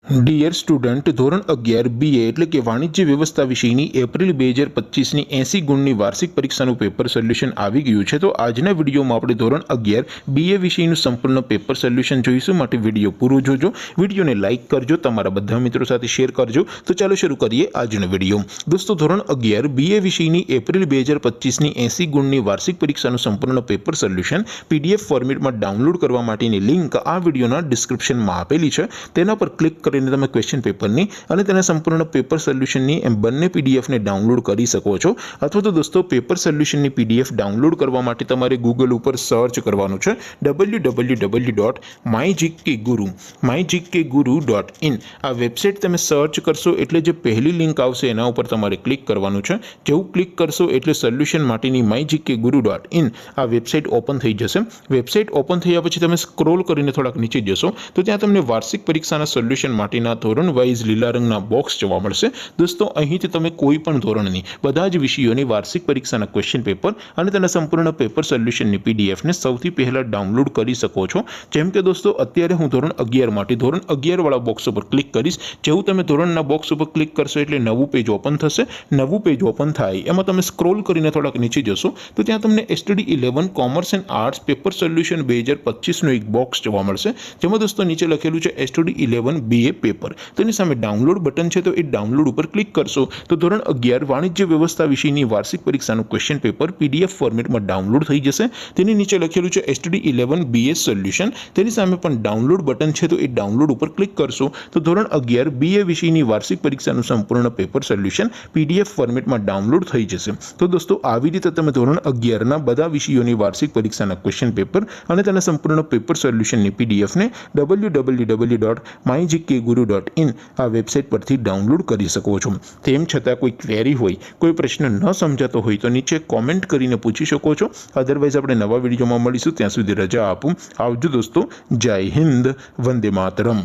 Dear student, ધોરણ 11 BA એટલે કે વાણિજ્ય વ્યવસ્થા વિષયની એપ્રિલ 2025ની 80 ગુણની વાર્ષિક પરીક્ષાનું પેપર સોલ્યુશન આવી ગયું છે। તો આજના વિડીયોમાં આપણે ધોરણ 11 BA વિષયનું સંપૂર્ણ પેપર સોલ્યુશન જોઈશું। માટે વિડીયો પૂરો જોજો, વિડીયોને લાઇક કરજો, તમારા બધા મિત્રો સાથે શેર કરજો। તો ચાલો શરૂ કરીએ આજનો વિડીયો। દોસ્તો, ધોરણ 11 BA વિષયની એપ્રિલ 2025ની 80 ગુણની વાર્ષિક પરીક્ષાનું સંપૂર્ણ પેપર સોલ્યુશન PDF ફોર્મેટમાં ડાઉનલોડ કરવા માટેની લિંક આ વિડીયોના ડિસ્ક્રિપ્શનમાં આપેલી છે। તેના પર ક્લિક કરીને તમે ક્વેશ્ચન પેપરની અને તેના સંપૂર્ણ પેપર સોલ્યુશનની એમ બંને પીડીએફને ડાઉનલોડ કરી શકો છો। અથવા તો દોસ્તો, પેપર સોલ્યુશનની PDF ડાઉનલોડ કરવા માટે તમારે ગૂગલ ઉપર સર્ચ કરવાનું છે www.mygkguru.in। આ વેબસાઇટ તમે સર્ચ કરશો એટલે જે પહેલી લિંક આવશે એના ઉપર તમારે ક્લિક કરવાનું છે। જેવું ક્લિક કરશો એટલે સોલ્યુશન માટેની mygkguru.in આ વેબસાઇટ ઓપન થઈ જશે। વેબસાઇટ ઓપન થયા પછી તમે સ્ક્રોલ કરીને થોડાક નીચે જશો તો ત્યાં તમને વાર્ષિક પરીક્ષાના સોલ્યુશન માટેના ધોરણ વાઇઝ લીલા રંગના બોક્સ જોવા મળશે। દોસ્તો, અહીંથી તમે કોઈ પણ ધોરણની બધા જ વિષયોની વાર્ષિક પરીક્ષાના ક્વેશ્ચન પેપર અને તેના સંપૂર્ણ પેપર સોલ્યુશનની પીડીએફને સૌથી પહેલા ડાઉનલોડ કરી શકો છો। જેમ કે દોસ્તો, અત્યારે હું ધોરણ 11 માટે ધોરણ 11 વાળા બોક્સ ઉપર ક્લિક કરીશ। જેવું તમે ધોરણના બોક્સ ઉપર ક્લિક કરશો એટલે નવું પેજ ઓપન થશે। નવું પેજ ઓપન થાય એમાં તમે સ્ક્રોલ કરીને થોડાક નીચે જશો તો ત્યાં તમને STD 11 commerce and arts paper solution 2025નું એક બોક્સ જોવા મળશે। જેમાં દોસ્તો નીચે લખેલું છે STD 11 BA પેપર। તો એની સામે ડાઉનલોડ બટન છે, તો એ ડાઉનલોડ ઉપર ક્લિક કરશો તો ધોરણ 11 વાણિજ્ય વ્યવસ્થા વિષયની વાર્ષિક પરીક્ષાનું ક્વેશ્ચન પેપર PDF ફોર્મેટમાં ડાઉનલોડ થઈ જશે। તેની નીચે લખેલું છે STD 11 BA સોલ્યુશન। તેની સામે પણ ડાઉનલોડ બટન છે, તો એ ડાઉનલોડ ઉપર ક્લિક કરશો તો ધોરણ 11 BA વિષયની વાર્ષિક પરીક્ષાનું સંપૂર્ણ પેપર સોલ્યુશન PDF ફોર્મેટમાં ડાઉનલોડ થઈ જશે। તો દોસ્તો, આવી રીતે તમે ધોરણ 11ના બધા વિષયોની વાર્ષિક પરીક્ષાના ક્વેશ્ચન પેપર અને તેના સંપૂર્ણ પેપર સોલ્યુશનની PDFને www.mygkguru.in આ વેબસાઇટ પરથી ડાઉનલોડ કરી શકો છો। તેમ છતાં કોઈ ક્વેરી હોય, કોઈ પ્રશ્ન ન સમજાતો હોય તો નીચે કોમેન્ટ કરીને પૂછી શકો છો। અધરવાઇઝ આપણે નવા વિડીયોમાં મળીશું, ત્યાં સુધી રજા આપું। આવજો દોસ્તો, જય હિન્દ, વંદે માતરમ।